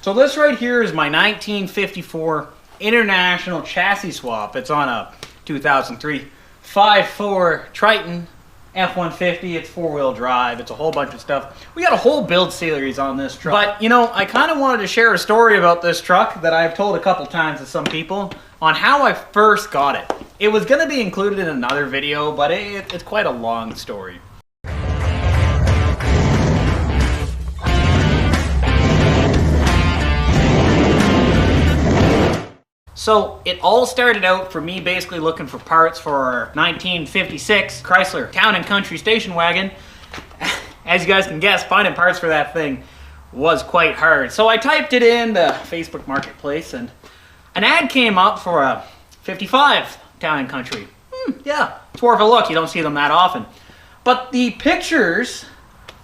So this right here is my 1954 International chassis swap. It's on a 2003 5.4 Triton F-150. It's four-wheel drive. It's a whole bunch of stuff. We got a whole build series on this truck. But, you know, I kind of wanted to share a story about this truck that I've told a couple times to some people on how I first got it. It was going to be included in another video, but it's quite a long story. So it all started out for me basically looking for parts for our 1956 Chrysler Town & Country station wagon. As you guys can guess, finding parts for that thing was quite hard. So I typed it in the Facebook Marketplace and an ad came up for a 55 Town & Country. Yeah, it's worth a look. You don't see them that often. But the pictures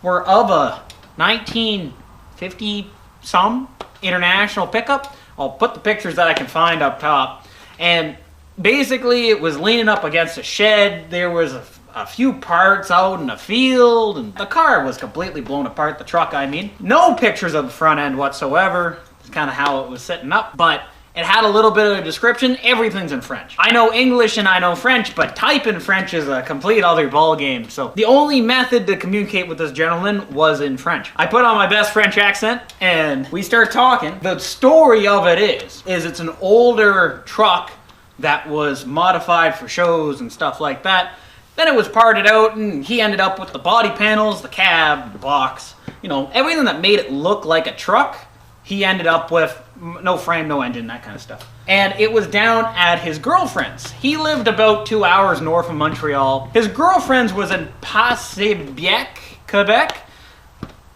were of a 1950-some International pickup. I'll put the pictures that I can find up top. And basically it was leaning up against a shed. There was a few parts out in a field, and the car was completely blown apart, the truck I mean. No pictures of the front end whatsoever. It's kind of how it was sitting up, but it had a little bit of a description. Everything's in French. I know English and I know French, but typing French is a complete other ball game. So the only method to communicate with this gentleman was in French. I put on my best French accent and we start talking. The story of it is it's an older truck that was modified for shows and stuff like that. Then it was parted out and he ended up with the body panels, the cab, the box, you know, everything that made it look like a truck. He ended up with no frame, no engine, that kind of stuff. And it was down at his girlfriend's. He lived about 2 hours north of Montreal. His girlfriend's was in Passaibec, Quebec.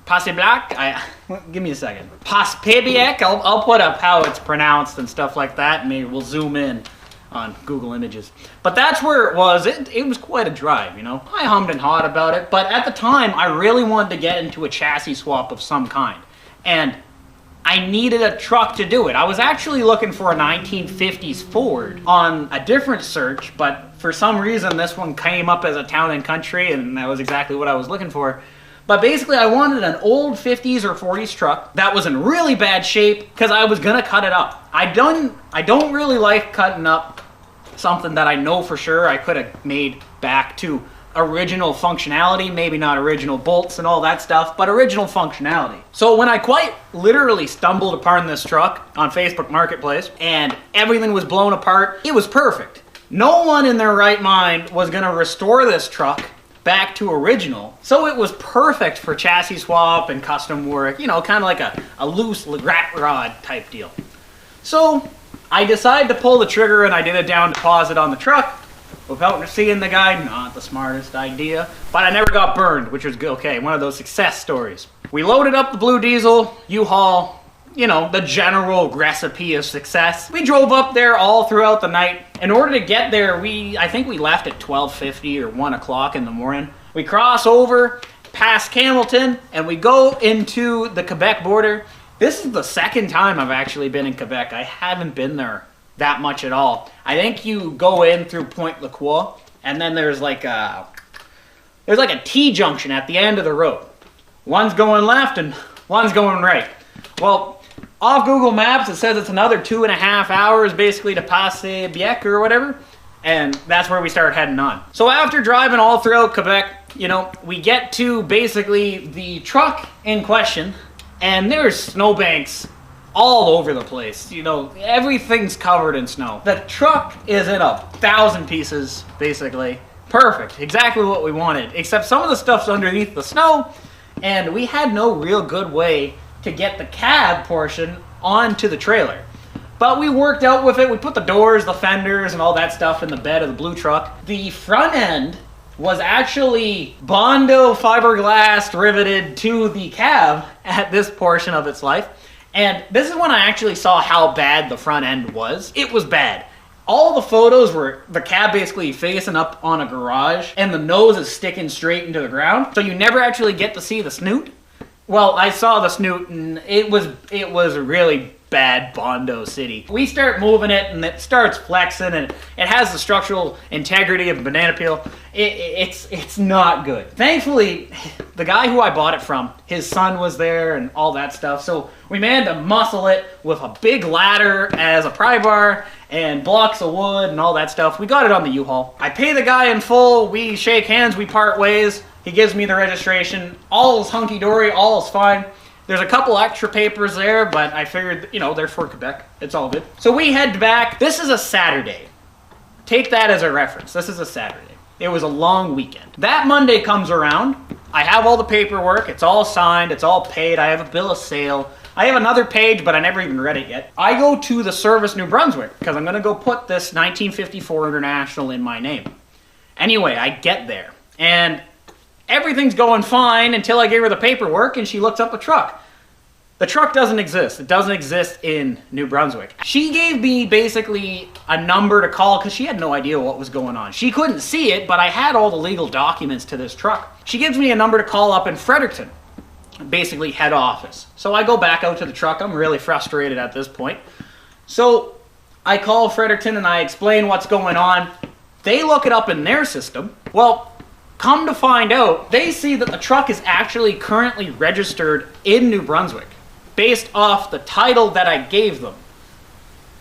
Passaibec? Give me a second. Passaibec. I'll put up how it's pronounced and stuff like that. And maybe we'll zoom in on Google Images. But that's where it was. It was quite a drive, you know. I hummed and hawed about it. But at the time, I really wanted to get into a chassis swap of some kind. And I needed a truck to do it. I was actually looking for a 1950s Ford on a different search, but for some reason this one came up as a Town & Country, and that was exactly what I was looking for. But basically I wanted an old 50s or 40s truck that was in really bad shape because I was gonna cut it up. I don't really like cutting up something that I know for sure I could have made back to original functionality, maybe not original bolts and all that stuff, but original functionality. So when I quite literally stumbled upon this truck on Facebook Marketplace and everything was blown apart, it was perfect. No one in their right mind was gonna restore this truck back to original. So it was perfect for chassis swap and custom work, you know, kind of like a loose rat rod type deal. So I decided to pull the trigger and I did a down deposit on the truck. Without seeing the guy, not the smartest idea, but I never got burned, which was good. Okay, one of those success stories. We loaded up the blue diesel, U-Haul, you know, the general recipe of success. We drove up there all throughout the night. In order to get there, I think we left at 12:50 or 1 o'clock in the morning. We cross over past Camelton and we go into the Quebec border. This is the second time I've actually been in Quebec. I haven't been there that much at all. I think you go in through Point La Croix, and then there's like a T-junction at the end of the road. One's going left and one's going right. Well, off Google Maps it says it's another 2.5 hours basically to Passaibec or whatever, and that's where we start heading on. So after driving all throughout Quebec, you know, we get to basically the truck in question, and there's snowbanks all over the place. You know, everything's covered in snow. The truck is in 1,000 pieces, basically. Perfect, exactly what we wanted, except some of the stuff's underneath the snow, and we had no real good way to get the cab portion onto the trailer. But we worked out with it. We put the doors, the fenders, and all that stuff in the bed of the blue truck. The front end was actually Bondo fiberglass riveted to the cab at this portion of its life. And this is when I actually saw how bad the front end was. It was bad. All the photos were the cab basically facing up on a garage and the nose is sticking straight into the ground. So you never actually get to see the snoot. Well, I saw the snoot, and it was a really bad Bondo City. We start moving it, and it starts flexing, and it has the structural integrity of banana peel. It's not good. Thankfully, the guy who I bought it from, his son was there and all that stuff, so we managed to muscle it with a big ladder as a pry bar and blocks of wood and all that stuff. We got it on the U-Haul. I pay the guy in full, we shake hands, we part ways. He gives me the registration. All is hunky-dory, all is fine. There's a couple extra papers there, but I figured, you know, they're for Quebec. It's all good. So we head back. This is a Saturday. Take that as a reference. This is a Saturday. It was a long weekend. That Monday comes around. I have all the paperwork. It's all signed. It's all paid. I have a bill of sale. I have another page, but I never even read it yet. I go to the Service New Brunswick because I'm going to go put this 1954 International in my name. Anyway, I get there, and everything's going fine until I gave her the paperwork and she looks up a truck. The truck doesn't exist. It doesn't exist in New Brunswick. She gave me basically a number to call because she had no idea what was going on. She couldn't see it, but I had all the legal documents to this truck. She gives me a number to call up in Fredericton, basically head office. So I go back out to the truck. I'm really frustrated at this point. So I call Fredericton and I explain what's going on. They look it up in their system. Well, come to find out, they see that the truck is actually currently registered in New Brunswick based off the title that I gave them.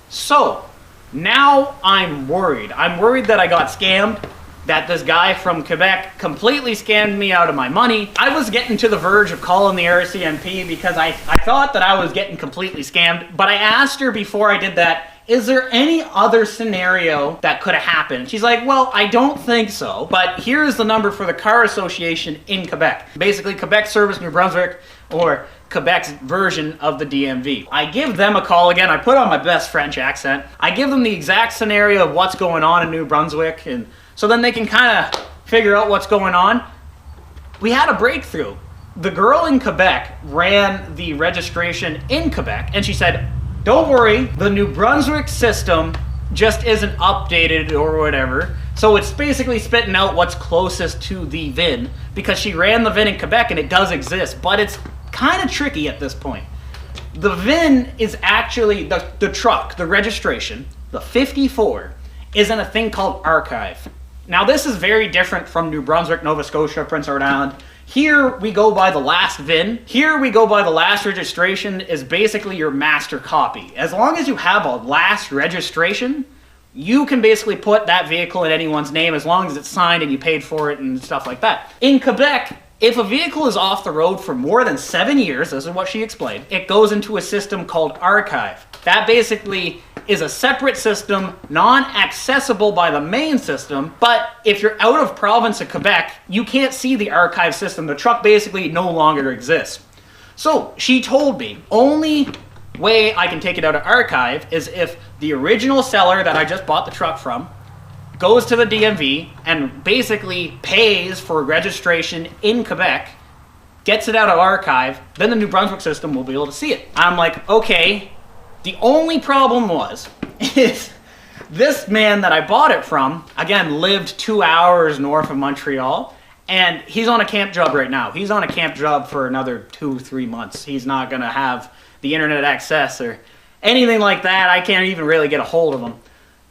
So, now I'm worried. I'm worried that I got scammed, that this guy from Quebec completely scammed me out of my money. I was getting to the verge of calling the RCMP because I thought that I was getting completely scammed, but I asked her before I did that, is there any other scenario that could have happened? She's like, well, I don't think so, but here's the number for the car association in Quebec. Basically, Quebec Service New Brunswick, or Quebec's version of the DMV. I give them a call again. I put on my best French accent. I give them the exact scenario of what's going on in New Brunswick, and so then they can kind of figure out what's going on. We had a breakthrough. The girl in Quebec ran the registration in Quebec, and she said, don't worry, the New Brunswick system just isn't updated or whatever. So it's basically spitting out what's closest to the VIN because she ran the VIN in Quebec and it does exist, but it's kind of tricky at this point. The VIN is actually the truck, the registration, the 54, is in a thing called archive. Now this is very different from New Brunswick, Nova Scotia, Prince Edward Island. Here we go by the last VIN. Here we go by the last registration is basically your master copy. As long as you have a last registration, you can basically put that vehicle in anyone's name as long as it's signed and you paid for it and stuff like that. In Quebec, if a vehicle is off the road for more than 7 years, this is what she explained, it goes into a system called archive. That basically is a separate system, non-accessible by the main system, but if you're out of province of Quebec, you can't see the archive system. The truck basically no longer exists. So she told me, only way I can take it out of archive is if the original seller that I just bought the truck from goes to the DMV and basically pays for registration in Quebec, gets it out of archive, then the New Brunswick system will be able to see it. I'm like, okay. The only problem is this man that I bought it from, again, lived 2 hours north of Montreal, and he's on a camp job right now. He's on a camp job for another 2-3 months. He's not going to have the internet access or anything like that. I can't even really get a hold of him.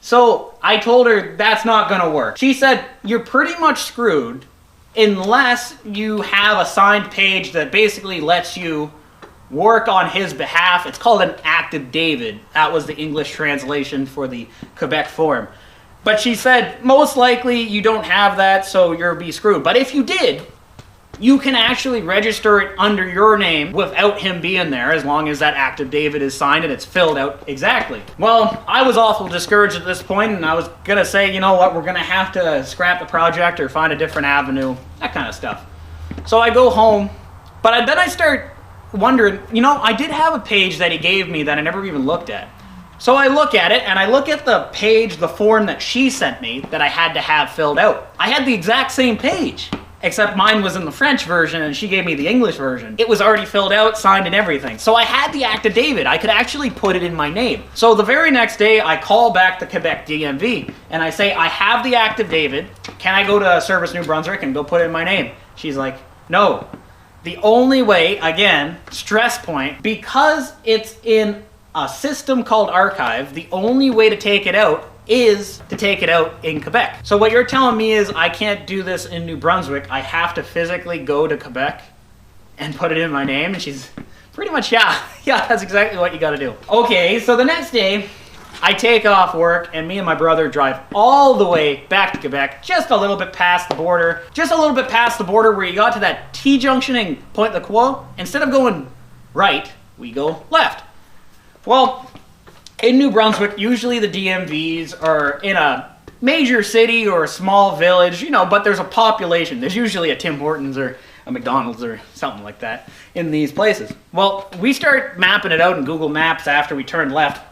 So I told her that's not going to work. She said, you're pretty much screwed unless you have a signed page that basically lets you work on his behalf. It's called an affidavit. That was the English translation for the Quebec form. But she said, most likely you don't have that, so you'll be screwed. But if you did, you can actually register it under your name without him being there, as long as that affidavit is signed and it's filled out exactly. Well, I was awful discouraged at this point, and I was gonna say, you know what, we're gonna have to scrap the project or find a different avenue, that kind of stuff. So I go home, but then I start wondering, you know, I did have a page that he gave me that I never even looked at. So I look at it, and I look at the page, the form that she sent me that I had to have filled out. I had the exact same page, except mine was in the French version and she gave me the English version. It was already filled out, signed and everything. So I had the affidavit. I could actually put it in my name. So the very next day, I call back the Quebec DMV and I say, I have the affidavit. Can I go to Service New Brunswick and go put it in my name? She's like, no. The only way, again, stress point, because it's in a system called archive, the only way to take it out is to take it out in Quebec. So what you're telling me is I can't do this in New Brunswick. I have to physically go to Quebec and put it in my name? And she's pretty much, yeah, that's exactly what you gotta do. Okay, so the next day, I take off work and me and my brother drive all the way back to Quebec, just a little bit past the border. Just a little bit past the border where you got to that T-junction in Pointe-le-Croix. Instead of going right, we go left. Well, in New Brunswick, usually the DMVs are in a major city or a small village, you know, but there's a population. There's usually a Tim Hortons or a McDonald's or something like that in these places. Well, we start mapping it out in Google Maps after we turn left,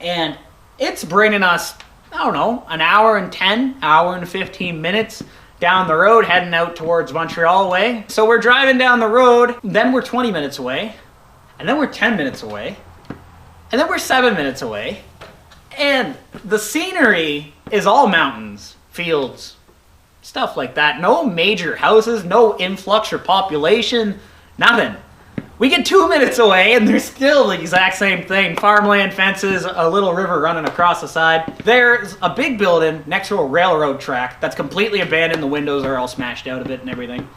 and it's bringing us, I don't know, an hour and 10, hour and 15 minutes down the road heading out towards Montreal way. So we're driving down the road, then we're 20 minutes away, and then we're 10 minutes away, and then we're 7 minutes away, and the scenery is all mountains, fields, stuff like that. No major houses, no influx or population, nothing. We get 2 minutes away and there's still the exact same thing. Farmland, fences, a little river running across the side. There's a big building next to a railroad track that's completely abandoned. The windows are all smashed out of it and everything.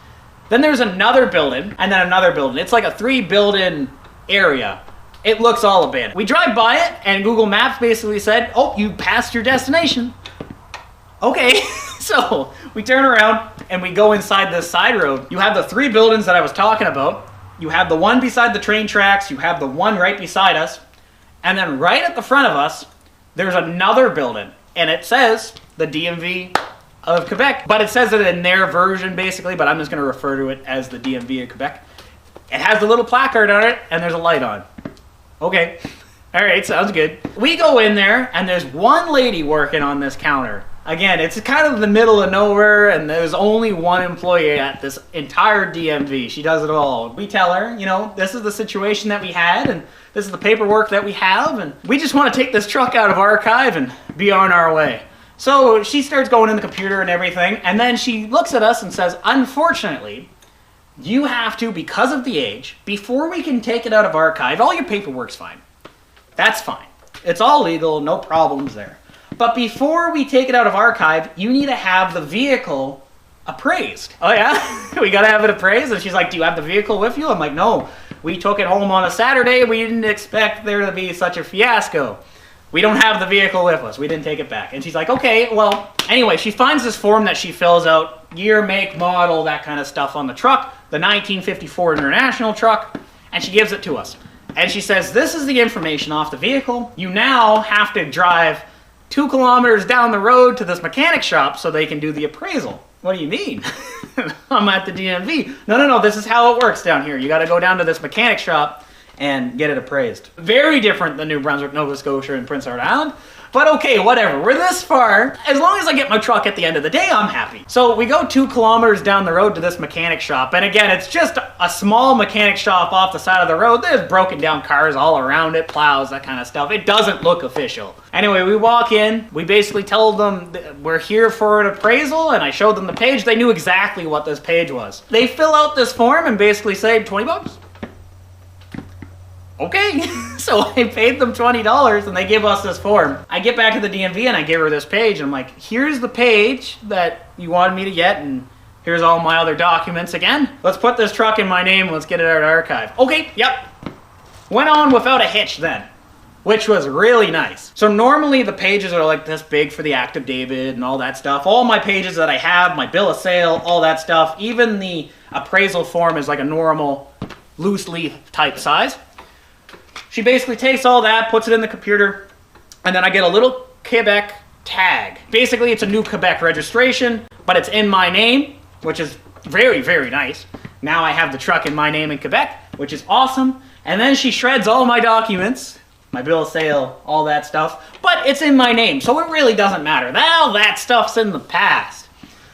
Then there's another building and then another building. It's like a 3-building area. It looks all abandoned. We drive by it and Google Maps basically said, oh, you passed your destination. Okay, so we turn around and we go inside this side road. You have the 3 buildings that I was talking about. You have the one beside the train tracks, you have the one right beside us, and then right at the front of us, there's another building, and it says the DMV of Quebec, but it says it in their version basically, but I'm just going to refer to it as the DMV of Quebec. It has the little placard on it, and there's a light on. Okay, all right, sounds good. We go in there, and there's one lady working on this counter. Again, it's kind of the middle of nowhere, and there's only one employee at this entire DMV. She does it all. We tell her, you know, this is the situation that we had, and this is the paperwork that we have, and we just want to take this truck out of archive and be on our way. So she starts going in the computer and everything, and then she looks at us and says, unfortunately, you have to, because of the age, before we can take it out of archive, all your paperwork's fine. That's fine. It's all legal, no problems there. But before we take it out of archive, you need to have the vehicle appraised. Oh yeah? We gotta have it appraised? And she's like, do you have the vehicle with you? I'm like, no. We took it home on a Saturday. We didn't expect there to be such a fiasco. We don't have the vehicle with us. We didn't take it back. And she's like, okay, well, anyway, she finds this form that she fills out, year, make, model, that kind of stuff on the truck, the 1954 International truck, and she gives it to us. And she says, this is the information off the vehicle. You now have to drive 2 kilometers down the road to this mechanic shop so they can do the appraisal. What do you mean? I'm at the DMV. No, this is how it works down here. You got to go down to this mechanic shop and get it appraised. Very different than New Brunswick, Nova Scotia, and Prince Edward Island. But okay, whatever. We're this far. As long as I get my truck at the end of the day, I'm happy. So we go 2 kilometers down the road to this mechanic shop. And again, it's just a small mechanic shop off the side of the road. There's broken down cars all around it, plows, that kind of stuff. It doesn't look official. Anyway, we walk in. We basically tell them we're here for an appraisal. And I showed them the page. They knew exactly what this page was. They fill out this form and basically say, $20? Okay, so I paid them $20 and they give us this form. I get back to the DMV and I give her this page and I'm like, here's the page that you wanted me to get and here's all my other documents again. Let's put this truck in my name, let's get it out of archive. Okay, yep. Went on without a hitch then, which was really nice. So normally the pages are like this big for the active David and all that stuff. All my pages that I have, my bill of sale, all that stuff, even the appraisal form is like a normal loose leaf type size. She basically takes all that, puts it in the computer, and then I get a little Quebec tag. Basically, it's a new Quebec registration, but it's in my name, which is very, very nice. Now I have the truck in my name in Quebec, which is awesome. And then she shreds all my documents, my bill of sale, all that stuff, but it's in my name, so it really doesn't matter. Now that stuff's in the past.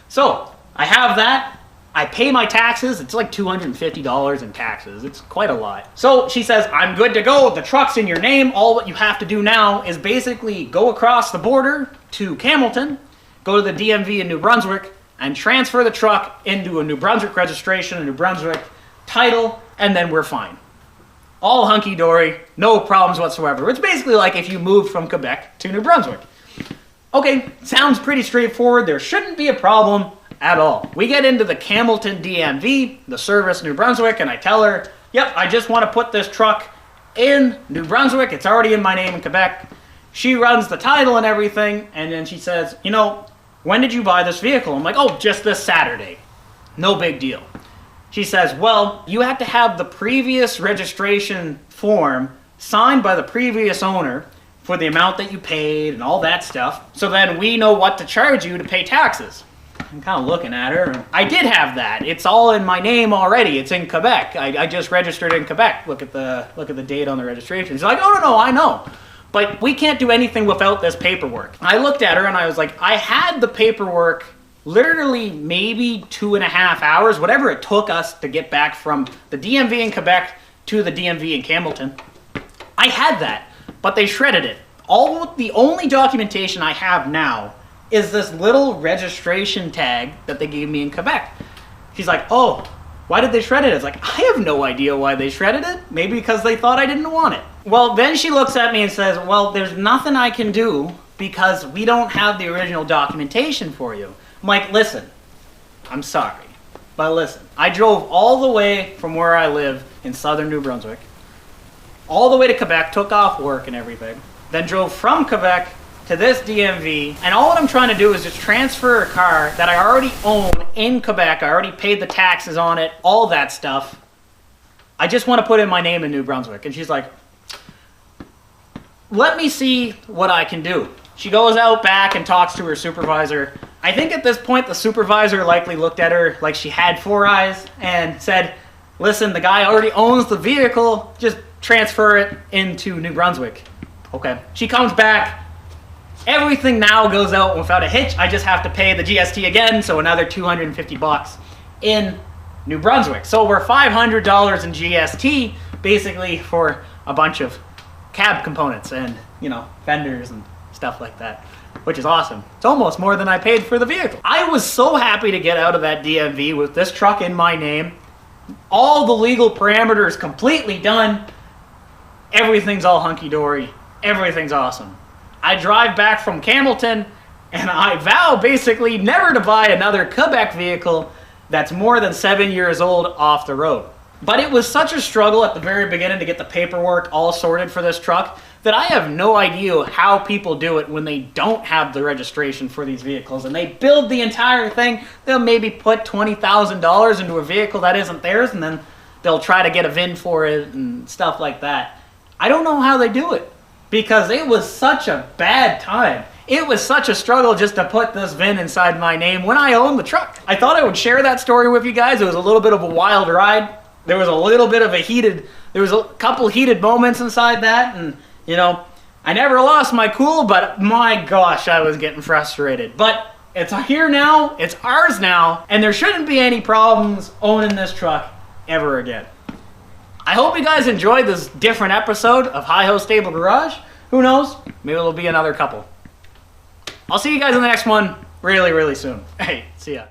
So I have that. I pay my taxes. It's like $250 in taxes. It's quite a lot. So she says, I'm good to go. The truck's in your name. All what you have to do now is basically go across the border to Campbellton, go to the DMV in New Brunswick, and transfer the truck into a New Brunswick registration, a New Brunswick title, and then we're fine. All hunky-dory, no problems whatsoever. It's basically like if you moved from Quebec to New Brunswick. Okay, sounds pretty straightforward. There shouldn't be a problem at all. We get into the Campbellton DMV, the service New Brunswick, and I tell her, yep, I just want to put this truck in New Brunswick. It's already in my name in Quebec. She runs the title and everything, and then she says, you know, when did you buy this vehicle? I'm like, oh, just this Saturday. No big deal. She says, well, you have to have the previous registration form signed by the previous owner for the amount that you paid and all that stuff, so then we know what to charge you to pay taxes. I'm kind of looking at her. I did have that. It's all in my name already. It's in Quebec. I just registered in Quebec. Look at the date on the registration. She's like, oh, no, I know. But we can't do anything without this paperwork. I looked at her and I was like, I had the paperwork literally maybe 2.5 hours, whatever it took us to get back from the DMV in Quebec to the DMV in Campbellton. I had that, but they shredded it. The only documentation I have now is this little registration tag that they gave me in Quebec. She's like, oh, why did they shred it? It's like, I have no idea why they shredded it. Maybe because they thought I didn't want it. Well, then she looks at me and says, well, there's nothing I can do because we don't have the original documentation for you. I'm like, listen, I'm sorry, but listen, I drove all the way from where I live in southern New Brunswick, all the way to Quebec, took off work and everything, then drove from Quebec to this DMV, and all what I'm trying to do is just transfer a car that I already own in Quebec. I already paid the taxes on it, all that stuff. I just want to put in my name in New Brunswick. And she's like, let me see what I can do. She goes out back and talks to her supervisor. I think at this point the supervisor likely looked at her like she had 4 eyes and said, listen, the guy already owns the vehicle, just transfer it into New Brunswick. Okay. She comes back. Everything now goes out without a hitch. I just have to pay the GST again, so another $250 in New Brunswick. So we're $500 in GST basically for a bunch of cab components and, you know, fenders and stuff like that, which is awesome. It's almost more than I paid for the vehicle. I was so happy to get out of that DMV with this truck in my name. All the legal parameters completely done. Everything's all hunky-dory. Everything's awesome. I drive back from Campbellton and I vow basically never to buy another Quebec vehicle that's more than 7 years old off the road. But it was such a struggle at the very beginning to get the paperwork all sorted for this truck that I have no idea how people do it when they don't have the registration for these vehicles and they build the entire thing. They'll maybe put $20,000 into a vehicle that isn't theirs and then they'll try to get a VIN for it and stuff like that. I don't know how they do it because it was such a bad time. It was such a struggle just to put this VIN inside my name when I owned the truck. I thought I would share that story with you guys. It was a little bit of a wild ride. There was a little bit of there was a couple heated moments inside that, and you know, I never lost my cool, but my gosh, I was getting frustrated. But it's here now, it's ours now, and there shouldn't be any problems owning this truck ever again. I hope you guys enjoyed this different episode of Hi-Ho Stable Garage. Who knows? Maybe there'll be another couple. I'll see you guys in the next one really, really soon. Hey, see ya.